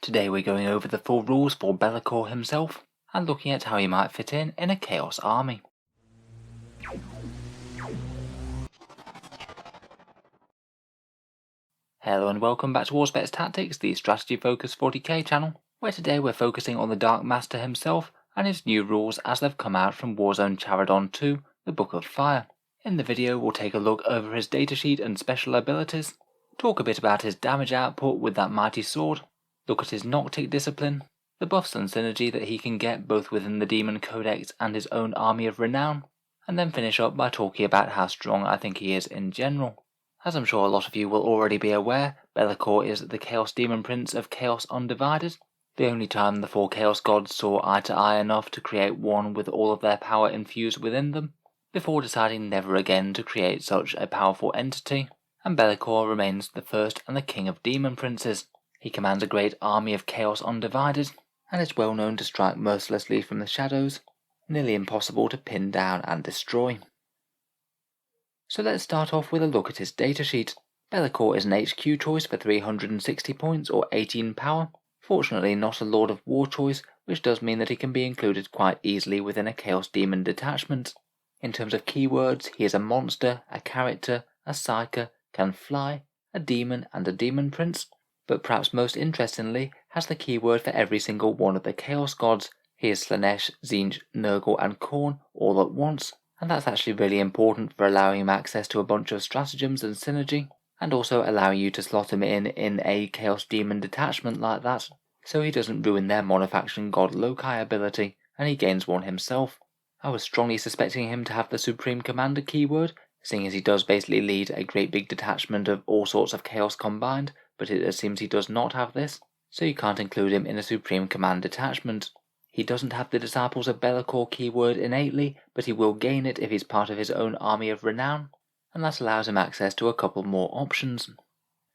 Today we're going over the full rules for Be'lakor himself, and looking at how he might fit in a Chaos army. Hello and welcome back to Auspex Tactics, the strategy focused 40k channel, where today we're focusing on the Dark Master himself and his new rules as they've come out from Warzone Charadon 2, the Book of Fire. In the video we'll take a look over his datasheet and special abilities, talk a bit about his damage output with that mighty sword, look at his Noctic Discipline, the buffs and synergy that he can get both within the Demon Codex and his own Army of Renown, and then finish up by talking about how strong I think he is in general. As I'm sure a lot of you will already be aware, Be'lakor is the Chaos Demon Prince of Chaos Undivided, the only time the four Chaos Gods saw eye to eye enough to create one with all of their power infused within them, before deciding never again to create such a powerful entity, and Be'lakor remains the first and the king of Demon Princes. He commands a great army of Chaos Undivided, and is well known to strike mercilessly from the shadows, nearly impossible to pin down and destroy. So let's start off with a look at his datasheet. Be'lakor is an HQ choice for 360 points or 18 power, fortunately not a Lord of War choice, which does mean that he can be included quite easily within a Chaos Demon detachment. In terms of keywords, he is a monster, a character, a psyker, can fly, a demon and a demon prince, but perhaps most interestingly has the keyword for every single one of the Chaos Gods. He is Slaanesh, Tzeentch, Nurgle and Khorne all at once, and that's actually really important for allowing him access to a bunch of stratagems and synergy, and also allowing you to slot him in a Chaos Demon detachment like that, so he doesn't ruin their monofaction god loci ability, and he gains one himself. I was strongly suspecting him to have the Supreme Commander keyword, seeing as he does basically lead a great big detachment of all sorts of chaos combined, but it seems he does not have this, so you can't include him in a Supreme Command detachment. He doesn't have the Disciples of Be'lakor keyword innately, but he will gain it if he's part of his own Army of Renown, and that allows him access to a couple more options.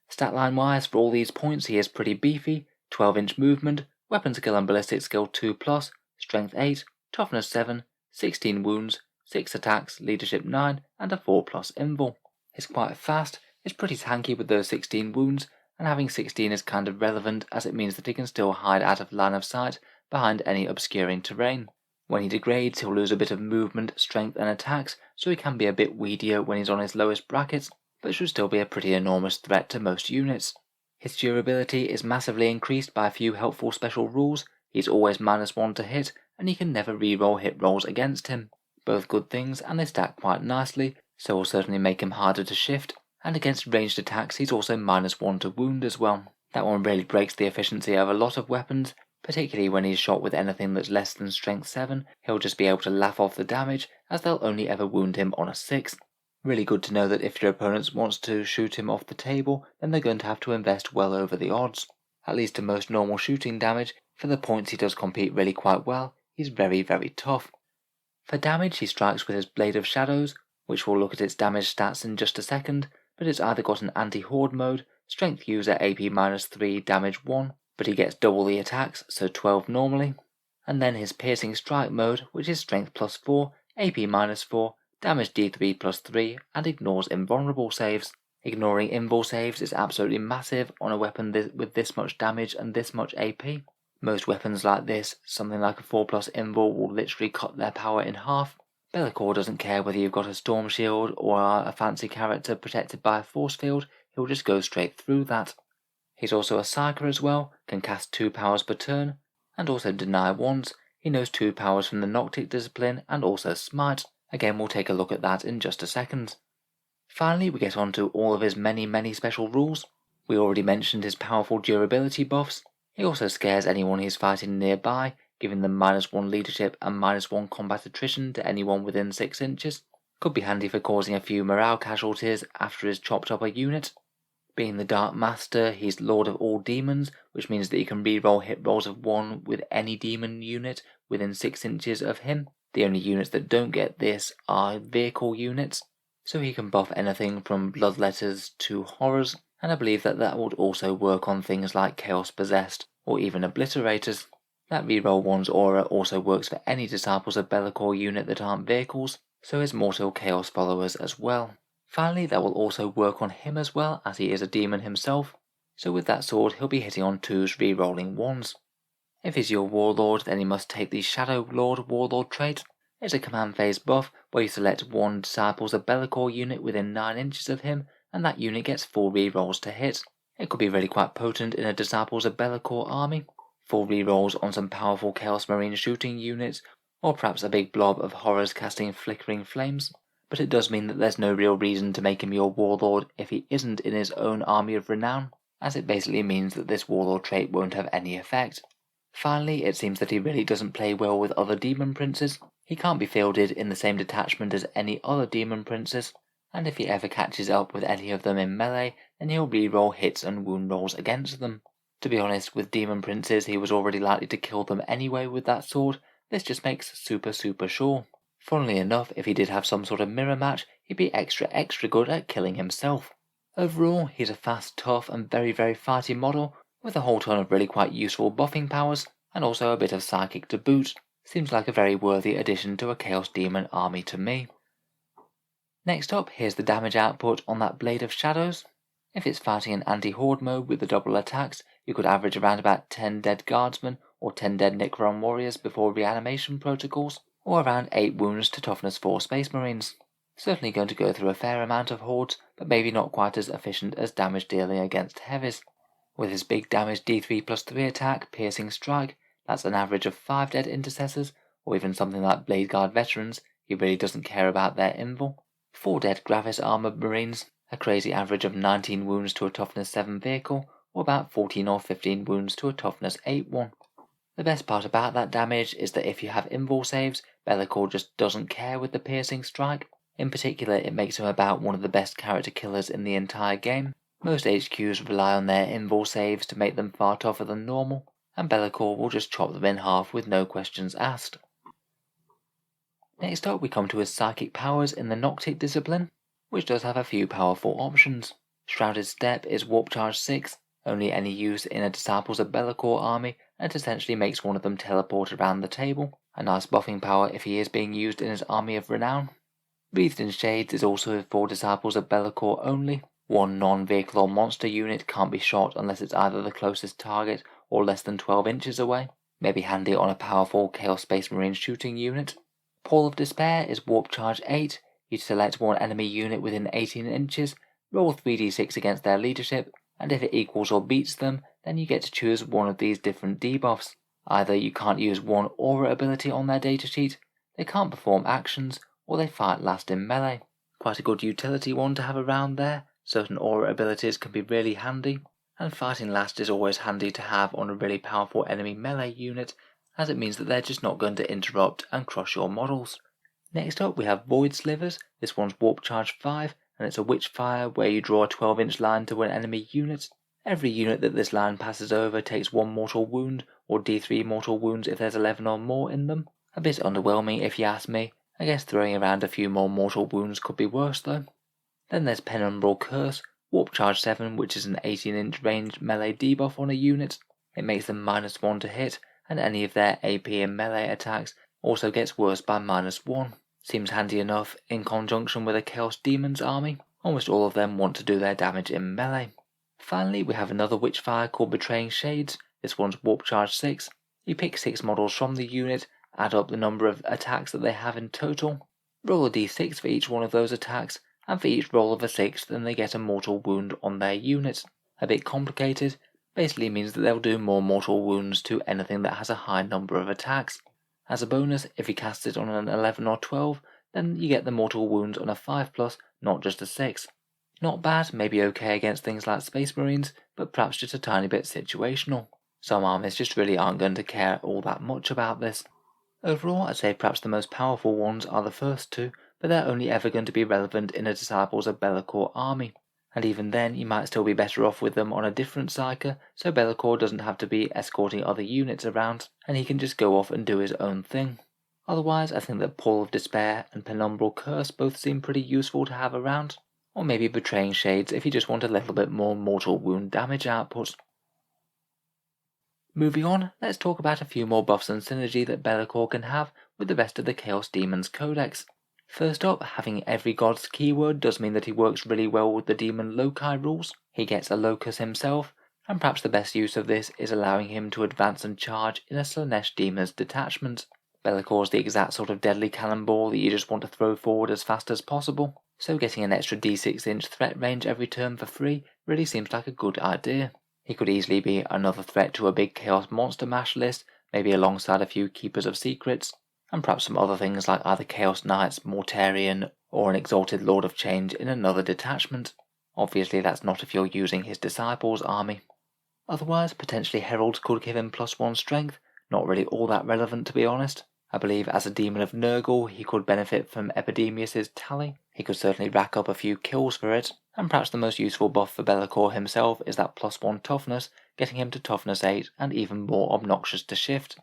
Statline wise, for all these points he is pretty beefy: 12-inch movement, weapon skill and ballistic skill 2+, strength 8, toughness 7, 16 wounds, 6 attacks, leadership 9, and a 4+ invul. He's quite fast, is pretty tanky with those 16 wounds, and having 16 is kind of relevant as it means that he can still hide out of line of sight behind any obscuring terrain. When he degrades, he'll lose a bit of movement, strength and attacks, so he can be a bit weedier when he's on his lowest brackets, but should still be a pretty enormous threat to most units. His durability is massively increased by a few helpful special rules. He's always -1 to hit, and you can never reroll hit rolls against him. Both good things, and they stack quite nicely, so will certainly make him harder to shift, and against ranged attacks he's also -1 to wound as well. That one really breaks the efficiency of a lot of weapons, particularly when he's shot with anything that's less than strength 7, he'll just be able to laugh off the damage as they'll only ever wound him on a 6. Really good to know that if your opponent wants to shoot him off the table, then they're going to have to invest well over the odds. At least to most normal shooting damage, for the points he does compete really quite well, he's very very tough. For damage he strikes with his Blade of Shadows, which we'll look at its damage stats in just a second, but it's either got an anti-horde mode, strength user AP -3, damage 1, but he gets double the attacks, so 12 normally, and then his piercing strike mode, which is strength +4, AP -4, damage D3 +3, and ignores invulnerable saves. Ignoring invul saves is absolutely massive on a weapon with this much damage and this much AP. Most weapons like this, something like a 4+ invul will literally cut their power in half. Be'lakor doesn't care whether you've got a storm shield or a fancy character protected by a force field, he'll just go straight through that. He's also a psyker as well, can cast 2 powers per turn, and also deny once. He knows 2 powers from the Noctic Discipline and also smite. Again, we'll take a look at that in just a second. Finally, we get on to all of his many special rules. We already mentioned his powerful durability buffs. He also scares anyone he's fighting nearby, giving them -1 leadership and -1 combat attrition to anyone within 6 inches. Could be handy for causing a few morale casualties after he's chopped up a unit. Being the Dark Master, he's Lord of all Demons, which means that he can reroll hit rolls of 1 with any demon unit within 6 inches of him. The only units that don't get this are vehicle units, so he can buff anything from bloodletters to horrors, and I believe that would also work on things like Chaos Possessed or even Obliterators. That reroll 1's aura also works for any Disciples of Be'lakor unit that aren't vehicles, so his Mortal Chaos followers as well. Finally, that will also work on him as well, as he is a demon himself. so with that sword he'll be hitting on 2s re-rolling 1s. If he's your Warlord, then he must take the Shadow Lord Warlord trait. It's a command phase buff where you select one Disciples of Be'lakor unit within 9 inches of him, and that unit gets 4 re-rolls to hit. It could be really quite potent in a Disciples of Be'lakor army. 4 re-rolls on some powerful Chaos Marine shooting units, or perhaps a big blob of horrors casting flickering flames. But it does mean that there's no real reason to make him your Warlord if he isn't in his own army of renown, as it basically means that this Warlord trait won't have any effect. Finally, it seems that he really doesn't play well with other Demon Princes. He can't be fielded in the same detachment as any other Demon Princes, and if he ever catches up with any of them in melee, then he'll re-roll hits and wound rolls against them. To be honest, with Demon Princes he was already likely to kill them anyway with that sword. This just makes super sure. Funnily enough, if he did have some sort of mirror match, he'd be extra good at killing himself. Overall, he's a fast, tough and very fighty model, with a whole ton of really quite useful buffing powers, and also a bit of psychic to boot. Seems like a very worthy addition to a Chaos Demon army to me. Next up, here's the damage output on that Blade of Shadows. If it's fighting in anti-horde mode with the double attacks, you could average around about 10 dead guardsmen or 10 dead Necron warriors before reanimation protocols, or around 8 wounds to toughness 4 Space Marines. Certainly going to go through a fair amount of hordes, but maybe not quite as efficient as damage dealing against heavies. With his big damage D3+3 attack, Piercing Strike, that's an average of 5 dead intercessors, or even something like Blade Guard veterans, he really doesn't care about their invul. 4 dead Gravis armored marines, a crazy average of 19 wounds to a toughness 7 vehicle, or about 14 or 15 wounds to a toughness 8 one. The best part about that damage is that if you have invul saves, Be'lakor just doesn't care with the Piercing Strike. In particular, it makes him about one of the best character killers in the entire game. Most HQs rely on their invul saves to make them far tougher than normal, and Be'lakor will just chop them in half with no questions asked. Next up we come to his psychic powers in the Noctic Discipline, which does have a few powerful options. Shrouded Step is Warp Charge 6, only any use in a Disciples of Be'lakor army, and it essentially makes one of them teleport around the table. A nice buffing power if he is being used in his army of renown. Breathed in Shades is also for Disciples of Be'lakor only. One non-vehicle or monster unit can't be shot unless it's either the closest target or less than 12 inches away. Maybe handy on a powerful Chaos Space Marine shooting unit. Pall of Despair is Warp Charge 8. You select one enemy unit within 18 inches, roll 3d6 against their leadership, and if it equals or beats them, then you get to choose one of these different debuffs. Either you can't use one aura ability on their datasheet, they can't perform actions, or they fight last in melee. Quite a good utility one to have around there. Certain aura abilities can be really handy, and fighting last is always handy to have on a really powerful enemy melee unit, as it means that they're just not going to interrupt and crush your models. Next up we have Void Slivers. This one's Warp Charge 5, and it's a Witchfire where you draw a 12-inch line to an enemy unit. Every unit that this line passes over takes 1 mortal wound, or D3 mortal wounds if there's 11 or more in them. A bit underwhelming if you ask me. I guess throwing around a few more mortal wounds could be worse though. Then there's Penumbral Curse, Warp Charge 7, which is an 18-inch range melee debuff on a unit. It makes them -1 to hit, and any of their AP and melee attacks also gets worse by -1. Seems handy enough in conjunction with a Chaos Demons army. Almost all of them want to do their damage in melee. Finally, we have another Witchfire called Betraying Shades. This one's Warp Charge 6. You pick 6 models from the unit, add up the number of attacks that they have in total, roll a d6 for each one of those attacks, and for each roll of a 6th then they get a mortal wound on their unit. A bit complicated, basically means that they'll do more mortal wounds to anything that has a high number of attacks. As a bonus, if you cast it on an 11 or 12, then you get the mortal wounds on a 5+, not just a 6. Not bad, maybe okay against things like Space Marines, but perhaps just a tiny bit situational. Some armies just really aren't going to care all that much about this. Overall, I'd say perhaps the most powerful ones are the first two, but they're only ever going to be relevant in a Disciples of Be'lakor army, and even then you might still be better off with them on a different Psyker, so Be'lakor doesn't have to be escorting other units around, and he can just go off and do his own thing. Otherwise, I think that Pall of Despair and Penumbral Curse both seem pretty useful to have around, or maybe Betraying Shades if you just want a little bit more mortal wound damage output. Moving on, let's talk about a few more buffs and synergy that Be'lakor can have with the rest of the Chaos Demons Codex. First up, having every god's keyword does mean that he works really well with the demon loci rules. He gets a locus himself, and perhaps the best use of this is allowing him to advance and charge in a Slaanesh Demon's detachment. Be'lakor is the exact sort of deadly cannonball that you just want to throw forward as fast as possible, so getting an extra d6-inch threat range every turn for free really seems like a good idea. He could easily be another threat to a big Chaos Monster Mash list, maybe alongside a few Keepers of Secrets, and perhaps some other things like either Chaos Knights, Mortarion, or an Exalted Lord of Change in another detachment. Obviously that's not if you're using his Disciples army. Otherwise, potentially Heralds could give him +1 strength, not really all that relevant to be honest. I believe as a Demon of Nurgle he could benefit from Epidemius' tally. He could certainly rack up a few kills for it, and perhaps the most useful buff for Be'lakor himself is that +1 toughness, getting him to toughness 8 and even more obnoxious to shift.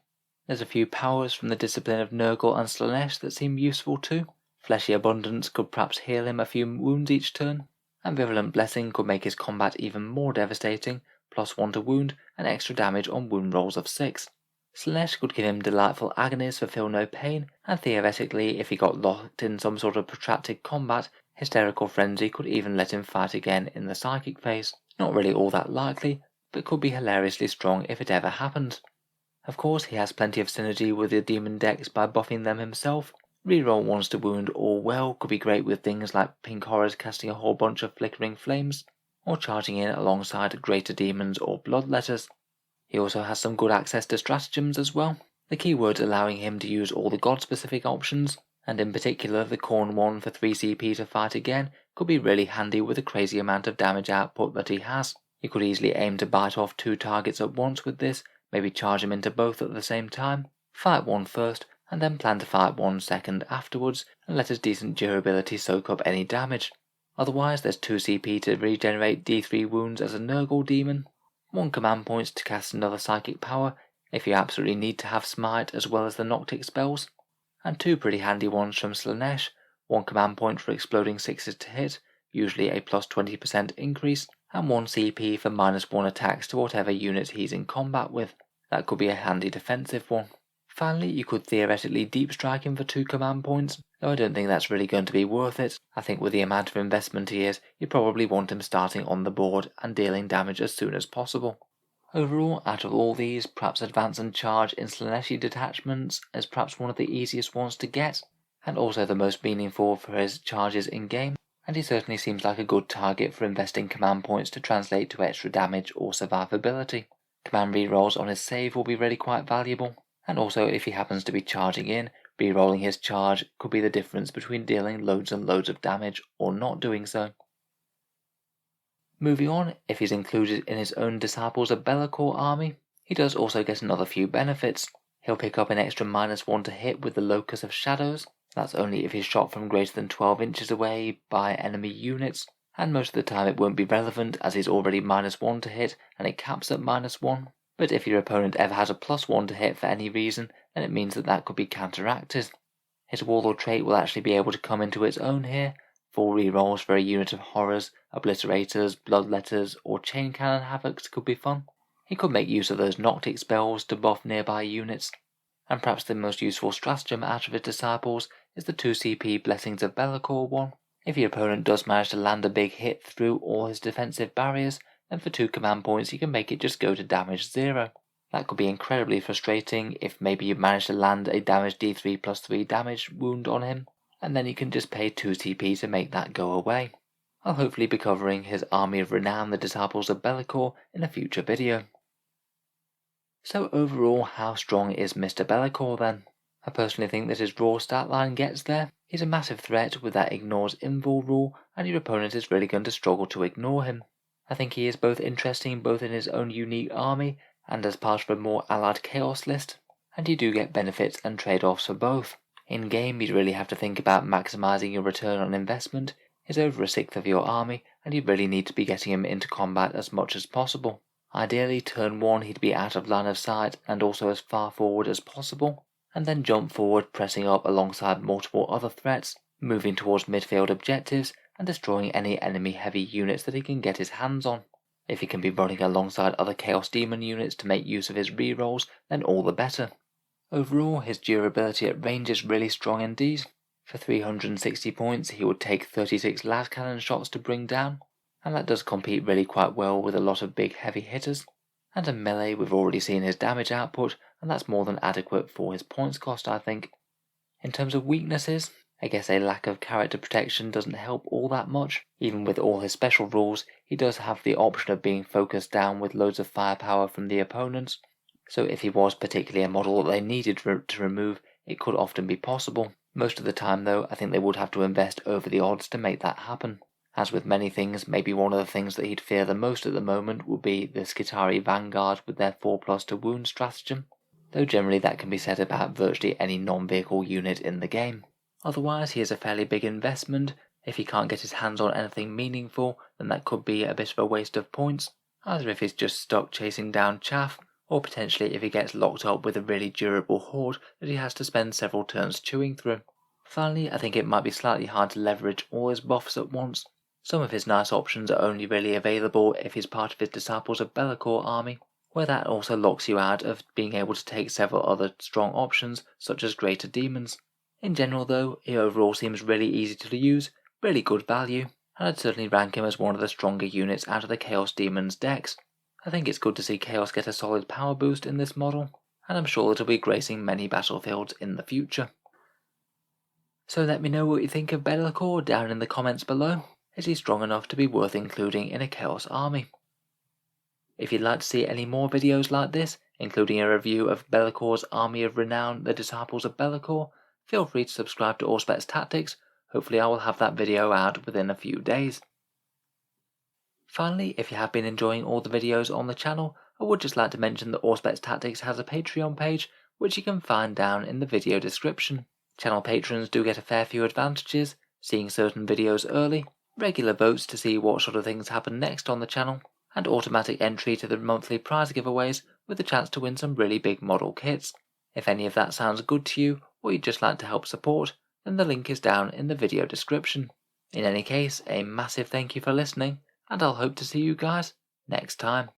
There's a few powers from the discipline of Nurgle and Slaanesh that seem useful too. Fleshy Abundance could perhaps heal him a few wounds each turn, and Virulent Blessing could make his combat even more devastating, +1 to wound and extra damage on wound rolls of 6. Slaanesh could give him Delightful Agonies for Feel No Pain, and theoretically if he got locked in some sort of protracted combat, Hysterical Frenzy could even let him fight again in the Psychic phase. Not really all that likely, but could be hilariously strong if it ever happens. Of course he has plenty of synergy with the demon decks by buffing them himself. Reroll 1s to wound all well could be great with things like Pink Horrors casting a whole bunch of Flickering Flames, or charging in alongside Greater Demons or Bloodletters. He also has some good access to stratagems as well, the keywords allowing him to use all the god-specific options, and in particular the Khorne one for 3 CP to fight again could be really handy with the crazy amount of damage output that he has. You could easily aim to bite off 2 targets at once with this, maybe charge him into both at the same time, fight one first, and then plan to fight one second afterwards, and let his decent durability soak up any damage. Otherwise there's 2 CP to regenerate D3 wounds as a Nurgle demon, 1 command points to cast another psychic power if you absolutely need to have Smite as well as the Noctic spells, and 2 pretty handy ones from Slaanesh, 1 command point for exploding 6s to hit, usually a +20% increase, and 1 CP for -1 attacks to whatever unit he's in combat with. That could be a handy defensive one. Finally, you could theoretically deep strike him for 2 command points, though I don't think that's really going to be worth it. I think with the amount of investment he is, you probably want him starting on the board and dealing damage as soon as possible. Overall, out of all these, perhaps Advance and Charge in Slaaneshi detachments is perhaps one of the easiest ones to get, and also the most meaningful for his charges in-game, and he certainly seems like a good target for investing command points to translate to extra damage or survivability. Command rerolls on his save will be really quite valuable, and also if he happens to be charging in, rerolling his charge could be the difference between dealing loads and loads of damage or not doing so. Moving on, if he's included in his own Disciples of Be'lakor army, he does also get another few benefits. He'll pick up an extra -1 to hit with the Locus of Shadows, that's only if he's shot from greater than 12 inches away by enemy units, and most of the time it won't be relevant as he's already -1 to hit and it caps at -1. But if your opponent ever has a +1 to hit for any reason, then it means that could be counteracted. His Warlord trait will actually be able to come into its own here. 4 rerolls for a unit of Horrors, Obliterators, Bloodletters, or Chain Cannon Havocs could be fun. He could make use of those Noctic spells to buff nearby units. And perhaps the most useful stratagem out of his Disciples is the 2 CP Blessings of Be'lakor one. If your opponent does manage to land a big hit through all his defensive barriers, then for 2 command points you can make it just go to damage 0. That could be incredibly frustrating if maybe you manage to land a damage D3 +3 damage wound on him, and then you can just pay 2 CP to make that go away. I'll hopefully be covering his Army of Renown, the Disciples of Be'lakor, in a future video. So overall, how strong is Mr. Be'lakor then? I personally think that his raw stat line gets there. He's a massive threat with that ignores invul rule, and your opponent is really going to struggle to ignore him. I think he is both interesting both in his own unique army and as part of a more allied chaos list, and you do get benefits and trade-offs for both. In game you really have to think about maximising your return on investment. He's over 1/6 of your army and you really need to be getting him into combat as much as possible. Ideally turn 1 he'd be out of line of sight and also as far forward as possible, and then jump forward pressing up alongside multiple other threats, moving towards midfield objectives and destroying any enemy heavy units that he can get his hands on. If he can be running alongside other Chaos Demon units to make use of his rerolls, then all the better. Overall, his durability at range is really strong indeed. For 360 points he would take 36 las cannon shots to bring down, and that does compete really quite well with a lot of big heavy hitters. And in melee, we've already seen his damage output, and that's more than adequate for his points cost, I think. In terms of weaknesses, I guess a lack of character protection doesn't help all that much. Even with all his special rules, he does have the option of being focused down with loads of firepower from the opponents, so if he was particularly a model that they needed to remove, it could often be possible. Most of the time though, I think they would have to invest over the odds to make that happen. As with many things, maybe one of the things that he'd fear the most at the moment would be the Skitarii Vanguard with their 4+ to wound stratagem, though generally that can be said about virtually any non-vehicle unit in the game. Otherwise, he is a fairly big investment. If he can't get his hands on anything meaningful, then that could be a bit of a waste of points, either if he's just stuck chasing down chaff, or potentially if he gets locked up with a really durable horde that he has to spend several turns chewing through. Finally, I think it might be slightly hard to leverage all his buffs at once. Some of his nice options are only really available if he's part of his Disciples of Be'lakor army, where that also locks you out of being able to take several other strong options such as Greater Daemons. In general though, he overall seems really easy to use, really good value, and I'd certainly rank him as one of the stronger units out of the Chaos Demons decks. I think it's good to see Chaos get a solid power boost in this model, and I'm sure it'll be gracing many battlefields in the future. So let me know what you think of Be'lakor down in the comments below. Is he strong enough to be worth including in a Chaos army? If you'd like to see any more videos like this, including a review of Be'lakor's Army of Renown, the Disciples of Be'lakor, feel free to subscribe to Auspex Tactics. Hopefully I will have that video out within a few days. Finally, if you have been enjoying all the videos on the channel, I would just like to mention that Auspex Tactics has a Patreon page, which you can find down in the video description. Channel patrons do get a fair few advantages, seeing certain videos early, regular votes to see what sort of things happen next on the channel, and automatic entry to the monthly prize giveaways with a chance to win some really big model kits. If any of that sounds good to you, or you'd just like to help support, then the link is down in the video description. In any case, a massive thank you for listening, and I'll hope to see you guys next time.